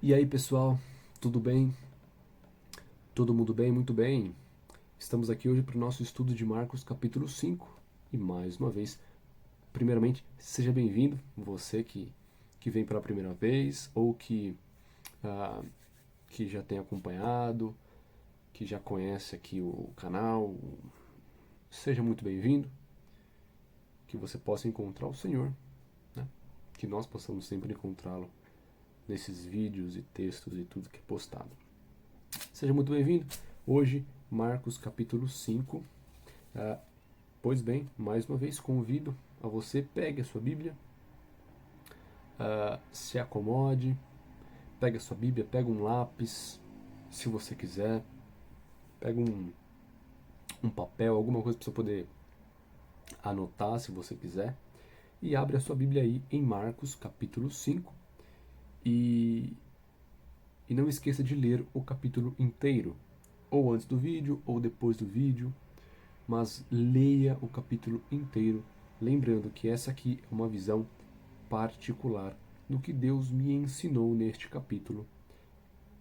E aí, pessoal, tudo bem? Todo mundo bem? Muito bem. Estamos aqui hoje para o nosso estudo de Marcos, capítulo 5. E mais uma vez, primeiramente, seja bem-vindo, você que vem pela primeira vez ou ah, que já tem acompanhado, que já conhece aqui o canal. Seja muito bem-vindo, que você possa encontrar o Senhor, né? Que nós possamos sempre encontrá-lo nesses vídeos e textos e tudo que é postado. Seja muito bem-vindo. Hoje, Marcos capítulo 5. Ah, pois bem, mais uma vez convido a você, pegue a sua Bíblia, se acomode, pegue a sua Bíblia, pega um lápis, se você quiser, pega um papel, alguma coisa para você poder anotar, se você quiser, e abre a sua Bíblia aí em Marcos capítulo 5 e, e não esqueça de ler o capítulo inteiro, ou antes do vídeo, ou depois do vídeo, mas leia o capítulo inteiro, lembrando que essa aqui é uma visão particular do que Deus me ensinou neste capítulo.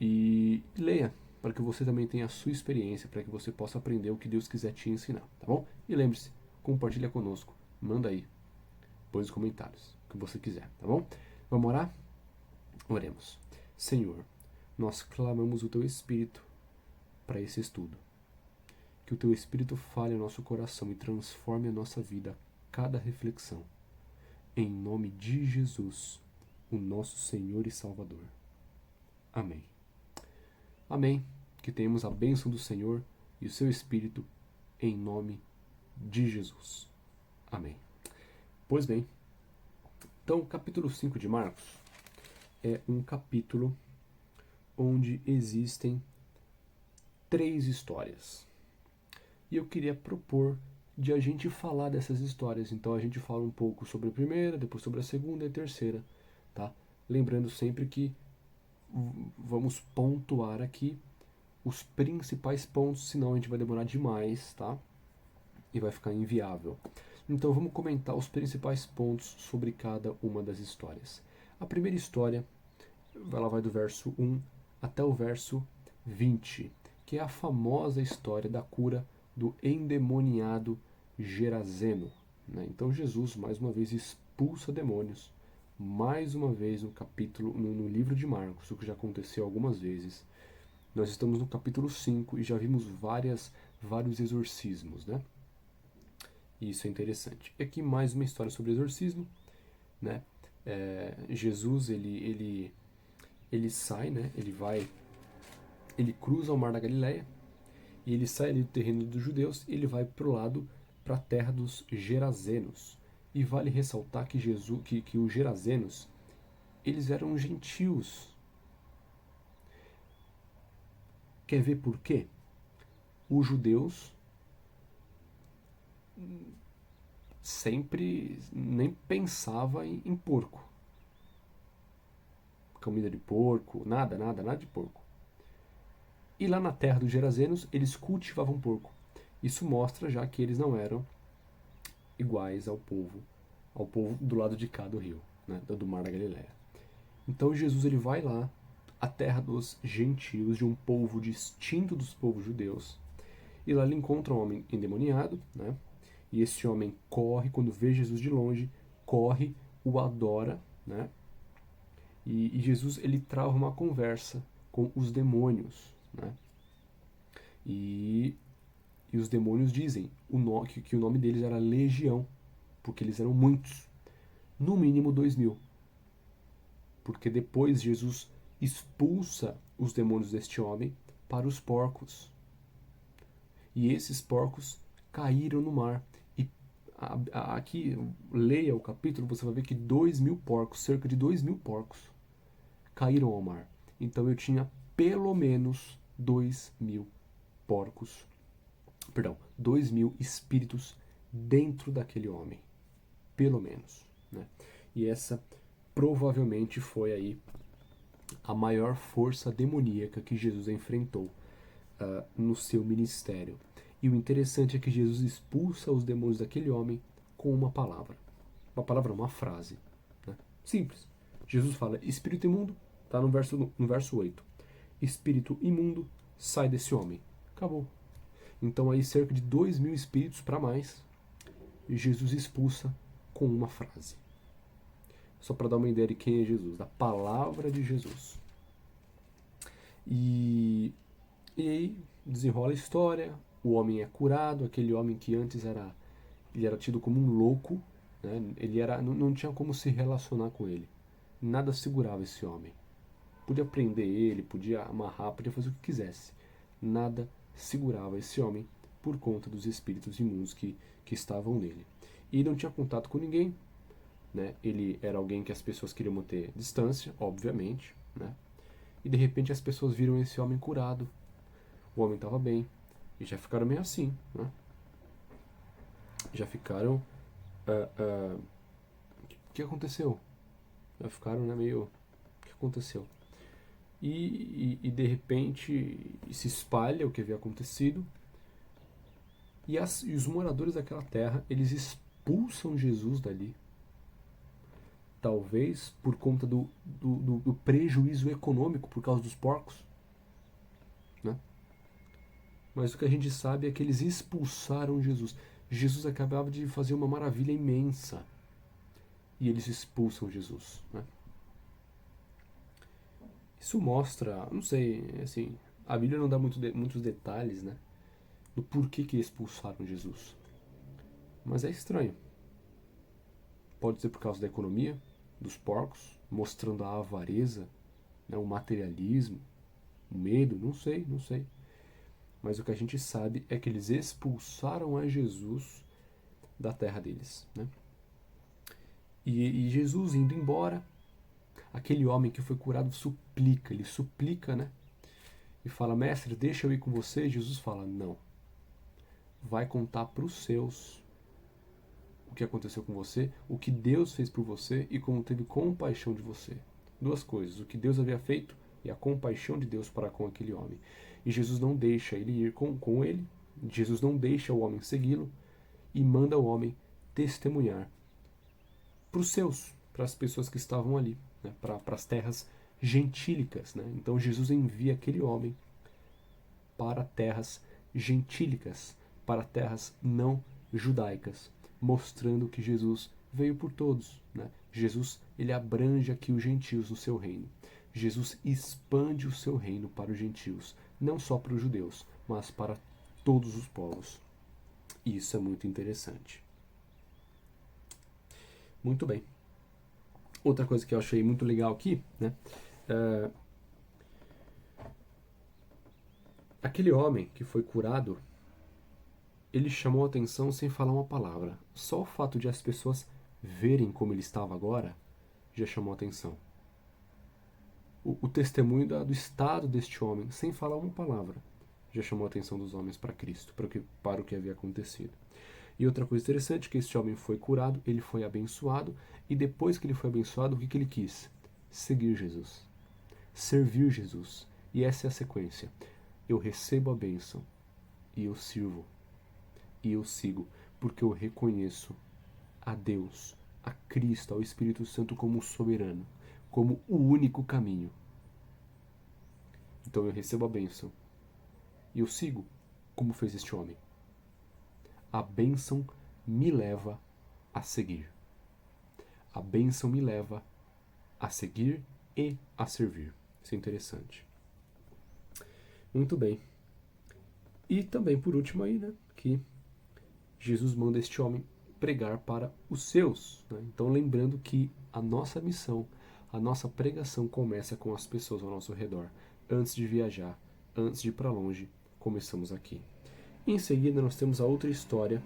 E leia, para que você também tenha a sua experiência, para que você possa aprender o que Deus quiser te ensinar, tá bom? E lembre-se, compartilha conosco, manda aí, põe os comentários, o que você quiser, tá bom? Vamos orar? Oremos. Senhor, nós clamamos o Teu Espírito para esse estudo. Que o Teu Espírito fale ao nosso coração e transforme a nossa vida a cada reflexão. Em nome de Jesus, o nosso Senhor e Salvador. Amém. Amém. Que tenhamos a bênção do Senhor e o seu Espírito em nome de Jesus. Amém. Pois bem, então o capítulo 5 de Marcos é um capítulo onde existem 3 histórias. E eu queria propor de a gente falar dessas histórias. Então a gente fala um pouco sobre a primeira, depois sobre a segunda e a terceira, tá? Lembrando sempre que vamos pontuar aqui os principais pontos, senão a gente vai demorar demais, tá? E vai ficar inviável. Então vamos comentar os principais pontos sobre cada uma das histórias. A primeira história, ela vai do verso 1 até o verso 20, que é a famosa história da cura do endemoniado Gerazeno, né? Então Jesus, mais uma vez, expulsa demônios, mais uma vez no capítulo, no livro de Marcos, o que já aconteceu algumas vezes. Nós estamos no capítulo 5 e já vimos vários exorcismos, né? E isso é interessante. E aqui mais uma história sobre exorcismo, né? Jesus, ele sai, né? Ele cruza o mar da Galileia e ele sai ali do terreno dos judeus e ele vai para a terra dos Gerazenos. E vale ressaltar que que os Gerazenos, eles eram gentios. Quer ver por quê? Os judeus sempre nem pensava em porco. Comida de porco, nada de porco. E lá na terra dos Gerazenos, eles cultivavam porco. Isso mostra já que eles não eram iguais ao povo do lado de cá do rio, né, do mar da Galileia. Então Jesus ele vai lá, a terra dos gentios, de um povo distinto dos povos judeus, e lá ele encontra um homem endemoniado, né? E esse homem corre, quando vê Jesus de longe, corre, o adora, né? E Jesus ele trava uma conversa com os demônios, né? E, e os demônios dizem que o nome deles era Legião, porque eles eram muitos, no mínimo 2.000. Porque depois Jesus expulsa os demônios deste homem para os porcos. E esses porcos caíram no mar. E aqui, leia o capítulo, você vai ver que 2.000 porcos, cerca de 2.000 porcos, caíram ao mar. Então eu tinha pelo menos 2.000 porcos, perdão, 2.000 espíritos dentro daquele homem. Pelo menos, né? E essa provavelmente foi aí a maior força demoníaca que Jesus enfrentou no seu ministério. E o interessante é que Jesus expulsa os demônios daquele homem com uma palavra. Uma palavra, uma frase, né? Simples. Jesus fala: espírito imundo, Está no verso 8. Espírito imundo, sai desse homem. Acabou. Então aí cerca de 2.000 espíritos para mais, Jesus expulsa com uma frase. Só para dar uma ideia de quem é Jesus, da palavra de Jesus. E aí desenrola a história, o homem é curado, aquele homem que antes ele era tido como um louco, né? Não tinha como se relacionar com ele. Nada segurava esse homem. Podia prender ele, podia amarrar, podia fazer o que quisesse. Nada segurava esse homem por conta dos espíritos imundos que estavam nele. E não tinha contato com ninguém, né? Ele era alguém que as pessoas queriam manter distância, obviamente, né? E de repente as pessoas viram esse homem curado. O homem estava bem. E já ficaram meio assim, né? Já ficaram... o que aconteceu? Já ficaram, né, meio... O que aconteceu? E de repente se espalha o que havia acontecido. E os moradores daquela terra, eles expulsam Jesus dali. Talvez por conta do prejuízo econômico por causa dos porcos, né? Mas o que a gente sabe é que eles expulsaram Jesus. Jesus acabava de fazer uma maravilha imensa. E eles expulsam Jesus, né? Isso mostra, não sei, assim, a Bíblia não dá muitos detalhes, né, do porquê que expulsaram Jesus. Mas é estranho. Pode ser por causa da economia, dos porcos, mostrando a avareza, né, o materialismo, o medo, não sei. Mas o que a gente sabe é que eles expulsaram a Jesus da terra deles, né? E Jesus indo embora, aquele homem que foi curado ele suplica, né? E fala, mestre, deixa eu ir com você. E Jesus fala, não. Vai contar para os seus o que aconteceu com você, o que Deus fez por você e como teve compaixão de você. Duas coisas, o que Deus havia feito e a compaixão de Deus para com aquele homem. E Jesus não deixa ele ir com ele, Jesus não deixa o homem segui-lo e manda o homem testemunhar para os seus, para as pessoas que estavam ali, né, para as terras gentílicas, né? Então Jesus envia aquele homem para terras gentílicas, para terras não judaicas, mostrando que Jesus veio por todos, né? Jesus, ele abrange aqui os gentios no seu reino. Jesus expande o seu reino para os gentios, não só para os judeus, mas para todos os povos. E isso é muito interessante. Muito bem. Outra coisa que eu achei muito legal aqui, né? Aquele homem que foi curado, ele chamou a atenção sem falar uma palavra. Só o fato de as pessoas verem como ele estava agora já chamou a atenção. O testemunho do estado deste homem, sem falar uma palavra, já chamou a atenção dos homens para Cristo, para o que havia acontecido. E outra coisa interessante é que este homem foi curado, ele foi abençoado, e depois que ele foi abençoado, o que ele quis? Seguir Jesus. Servir Jesus. E essa é a sequência. Eu recebo a bênção, e eu sirvo, e eu sigo, porque eu reconheço a Deus, a Cristo, ao Espírito Santo como soberano, como o único caminho. Então eu recebo a bênção, e eu sigo, como fez este homem. A bênção me leva a seguir. A bênção me leva a seguir e a servir. Isso é interessante. Muito bem. E também, por último aí, né, que Jesus manda este homem pregar para os seus, né? Então, lembrando que a nossa missão, a nossa pregação começa com as pessoas ao nosso redor. Antes de viajar, antes de ir para longe, começamos aqui. Em seguida, nós temos a outra história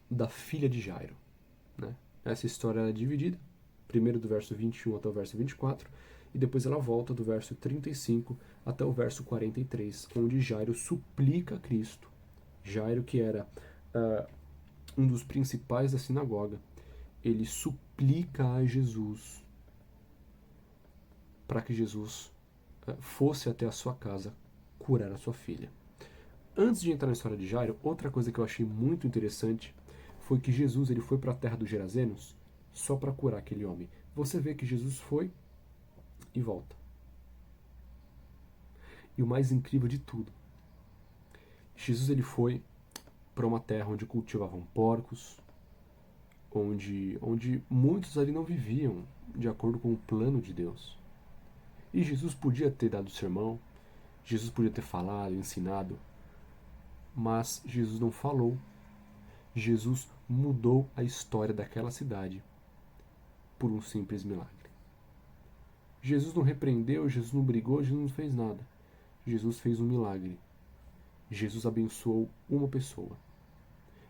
da filha de Jairo, né? Essa história é dividida, primeiro do verso 21 até o verso 24, e depois ela volta do verso 35 até o verso 43, onde Jairo suplica a Cristo. Jairo, que era um dos principais da sinagoga, ele suplica a Jesus para que Jesus fosse até a sua casa curar a sua filha. Antes de entrar na história de Jairo, outra coisa que eu achei muito interessante foi que Jesus ele foi para a terra dos Gerazenos só para curar aquele homem. você vê que Jesus foi e volta. E o mais incrível de tudo, Jesus ele foi para uma terra onde cultivavam porcos, onde muitos ali não viviam de acordo com o plano de Deus. E Jesus podia ter dado sermão, Jesus podia ter falado, ensinado, mas Jesus não falou. Jesus mudou a história daquela cidade por um simples milagre. Jesus não repreendeu, Jesus não brigou, Jesus não fez nada. Jesus fez um milagre. Jesus abençoou uma pessoa.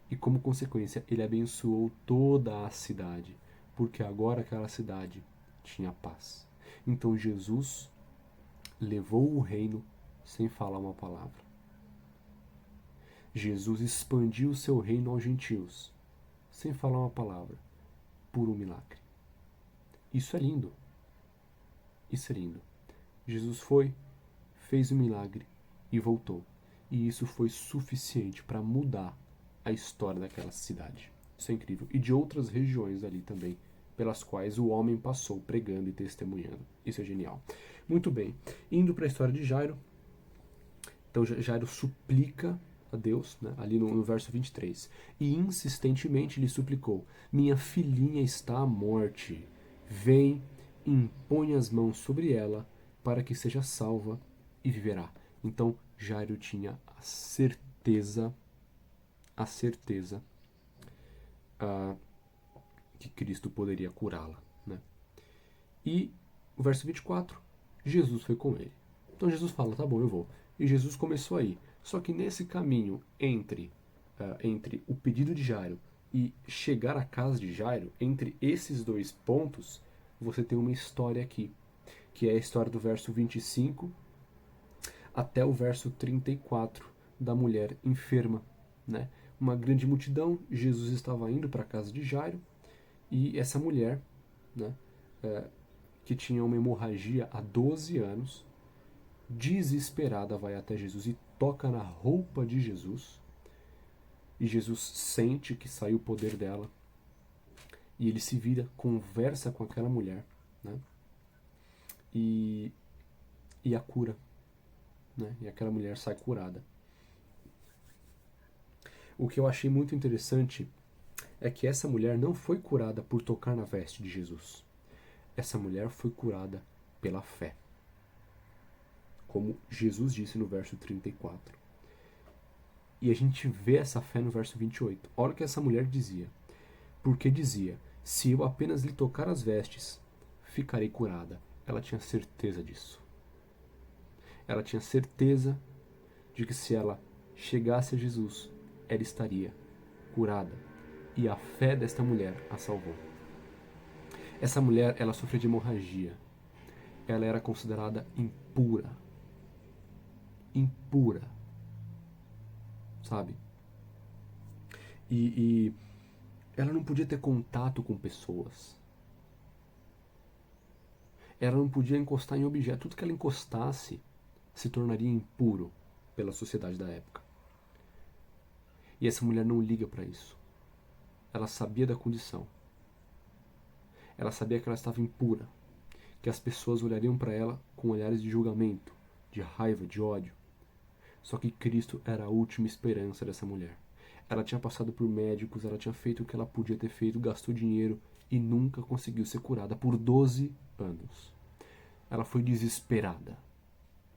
E como consequência, ele abençoou toda a cidade, porque agora aquela cidade tinha paz. Então Jesus levou o reino sem falar uma palavra. Jesus expandiu o seu reino aos gentios, sem falar uma palavra, por um milagre. Isso é lindo. Isso é lindo. Jesus foi, fez o milagre e voltou. E isso foi suficiente para mudar a história daquela cidade. Isso é incrível. E de outras regiões ali também, pelas quais o homem passou pregando e testemunhando. Isso é genial. Muito bem. Indo para a história de Jairo. Então Jairo suplica a Deus, né, ali no verso 23. E insistentemente lhe suplicou: minha filhinha está à morte. Vem, impõe as mãos sobre ela, para que seja salva e viverá. Então Jairo tinha a certeza que Cristo poderia curá-la. Né? E o verso 24, Jesus foi com ele. Então Jesus fala, tá bom, eu vou. E Jesus começou a ir. Só que nesse caminho entre o pedido de Jairo e chegar à casa de Jairo, entre esses dois pontos, você tem uma história aqui, que é a história do verso 25 até o verso 34 da mulher enferma. Né? Uma grande multidão, Jesus estava indo para a casa de Jairo, e essa mulher, né, que tinha uma hemorragia há 12 anos, desesperada vai até Jesus e toca na roupa de Jesus. E Jesus sente que saiu o poder dela. E ele se vira, conversa com aquela mulher, né? E a cura. Né? E aquela mulher sai curada. O que eu achei muito interessante é que essa mulher não foi curada por tocar na veste de Jesus. Essa mulher foi curada pela fé. Como Jesus disse no verso 34. E a gente vê essa fé no verso 28. Olha o que essa mulher dizia. Porque dizia, se eu apenas lhe tocar as vestes, ficarei curada. Ela tinha certeza disso. Ela tinha certeza de que se ela chegasse a Jesus, ela estaria curada. E a fé desta mulher a salvou. Essa mulher, ela sofreu de hemorragia. Ela era considerada impura. Impura. Sabe? E ela não podia ter contato com pessoas. Ela não podia encostar em objeto. Tudo que ela encostasse se tornaria impuro pela sociedade da época. E essa mulher não liga para isso. Ela sabia da condição. Ela sabia que ela estava impura, que as pessoas olhariam para ela com olhares de julgamento, de raiva, de ódio. Só que Cristo era a última esperança dessa mulher. Ela tinha passado por médicos, ela tinha feito o que ela podia ter feito, gastou dinheiro e nunca conseguiu ser curada por 12 anos. Ela foi desesperada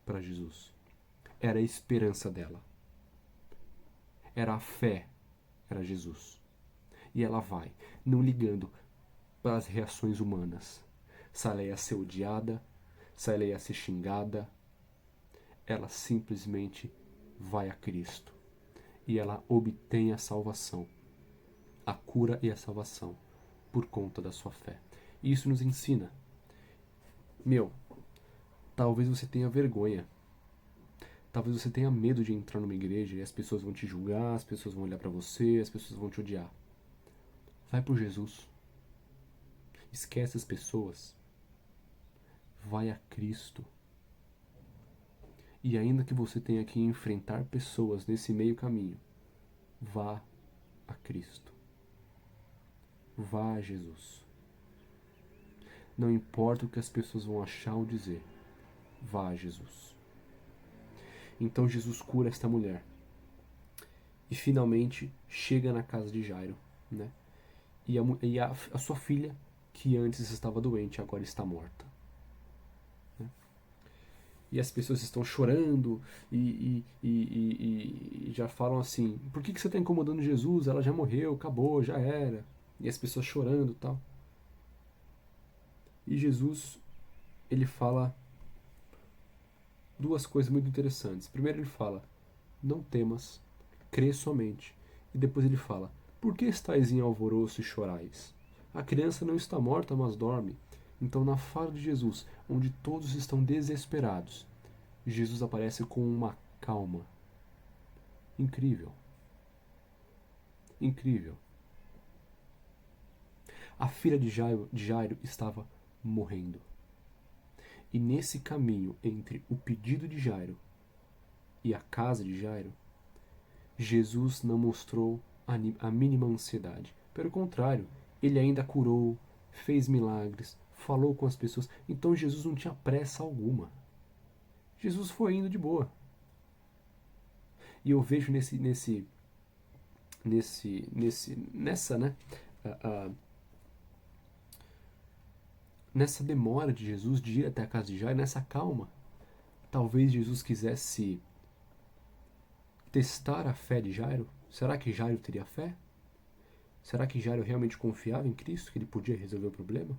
para Jesus. Era a esperança dela. Era a fé, era Jesus. E ela vai, não ligando para as reações humanas. Se ela ia ser odiada, se ela ia ser xingada, ela simplesmente vai a Cristo. E ela obtém a salvação, a cura e a salvação, por conta da sua fé. E isso nos ensina. Talvez você tenha vergonha. Talvez você tenha medo de entrar numa igreja e as pessoas vão te julgar, as pessoas vão olhar para você, as pessoas vão te odiar. Vai por Jesus. Esquece as pessoas. Vai a Cristo. E ainda que você tenha que enfrentar pessoas nesse meio caminho, vá a Cristo. Vá a Jesus. Não importa o que as pessoas vão achar ou dizer. Vá a Jesus. Então Jesus cura esta mulher. E finalmente chega na casa de Jairo, né? E a sua filha, que antes estava doente, agora está morta. Né? E as pessoas estão chorando e já falam assim: por que você está incomodando Jesus? Ela já morreu, acabou, já era. E as pessoas chorando e tal. E Jesus, ele fala duas coisas muito interessantes. Primeiro ele fala: não temas, crê somente. E depois ele fala: por que estáis em alvoroço e chorais? A criança não está morta, mas dorme. Então, na fala de Jesus, onde todos estão desesperados, Jesus aparece com uma calma. Incrível. Incrível. A filha de Jairo estava morrendo. E nesse caminho entre o pedido de Jairo e a casa de Jairo, Jesus não mostrou a mínima ansiedade. Pelo contrário, ele ainda curou, fez milagres, falou com as pessoas. Então Jesus não tinha pressa alguma. Jesus foi indo de boa. E eu vejo nessa, né, nessa demora de Jesus de ir até a casa de Jairo, nessa calma. Talvez Jesus quisesse testar a fé de Jairo. Será que Jairo teria fé? Será que Jairo realmente confiava em Cristo, que ele podia resolver o problema?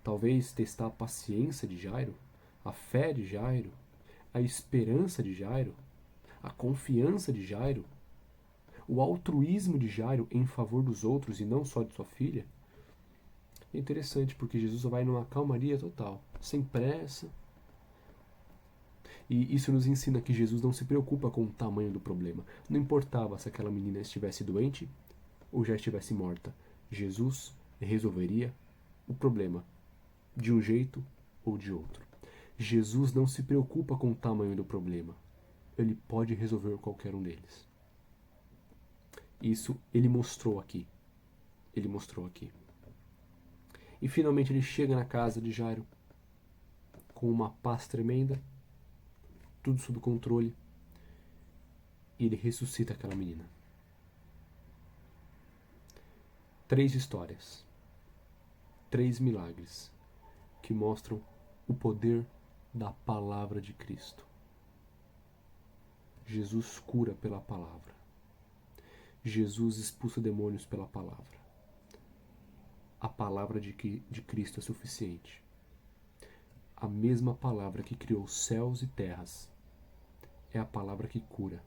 Talvez testar a paciência de Jairo, a fé de Jairo, a esperança de Jairo, a confiança de Jairo, o altruísmo de Jairo em favor dos outros e não só de sua filha. É interessante porque Jesus vai numa calmaria total, sem pressa. E isso nos ensina que Jesus não se preocupa com o tamanho do problema. Não importava se aquela menina estivesse doente ou já estivesse morta. Jesus resolveria o problema de um jeito ou de outro. Jesus não se preocupa com o tamanho do problema. Ele pode resolver qualquer um deles. Isso ele mostrou aqui. Ele mostrou aqui. E finalmente ele chega na casa de Jairo com uma paz tremenda, tudo sob controle, e ele ressuscita aquela menina. 3 histórias, 3 milagres que mostram o poder da palavra de Cristo. Jesus cura pela palavra. Jesus expulsa demônios pela palavra. A palavra de Cristo é suficiente. A mesma palavra que criou céus e terras é a palavra que cura.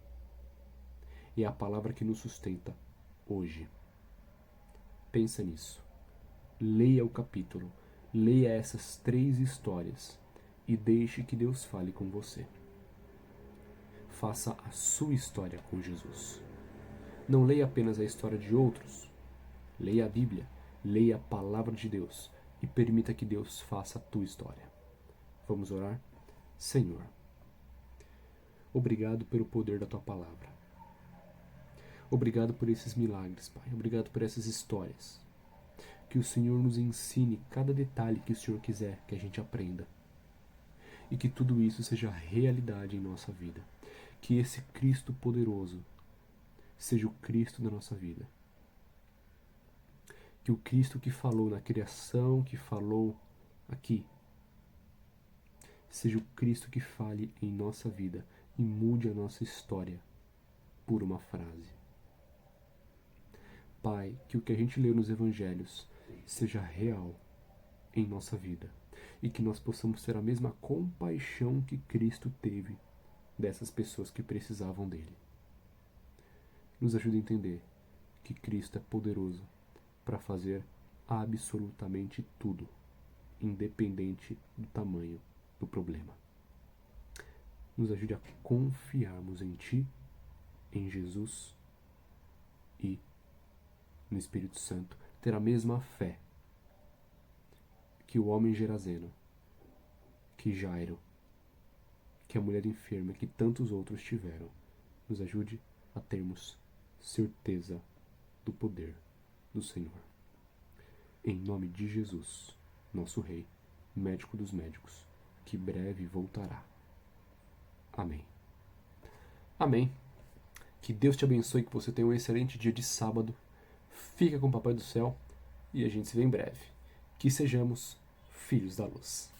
E é a palavra que nos sustenta hoje. Pensa nisso. Leia o capítulo. Leia essas 3 histórias e deixe que Deus fale com você. Faça a sua história com Jesus. Não leia apenas a história de outros. Leia a Bíblia. Leia a palavra de Deus e permita que Deus faça a tua história. Vamos orar? Senhor, obrigado pelo poder da tua palavra. Obrigado por esses milagres, Pai. Obrigado por essas histórias. Que o Senhor nos ensine cada detalhe que o Senhor quiser que a gente aprenda. E que tudo isso seja realidade em nossa vida. Que esse Cristo poderoso seja o Cristo da nossa vida. Que o Cristo que falou na criação, que falou aqui, seja o Cristo que fale em nossa vida e mude a nossa história por uma frase. Pai, que o que a gente leu nos evangelhos seja real em nossa vida e que nós possamos ter a mesma compaixão que Cristo teve dessas pessoas que precisavam dele. Nos ajude a entender que Cristo é poderoso para fazer absolutamente tudo, independente do tamanho do problema. Nos ajude a confiarmos em Ti, em Jesus e no Espírito Santo, ter a mesma fé que o homem gerazeno, que Jairo, que a mulher enferma, que tantos outros tiveram. Nos ajude a termos certeza do poder do Senhor. Em nome de Jesus. nosso Rei, médico dos médicos, que breve voltará. Amém. Amém. Que Deus te abençoe, que você tenha um excelente dia de sábado. Fica com o Papai do Céu e a gente se vê em breve. Que sejamos filhos da luz.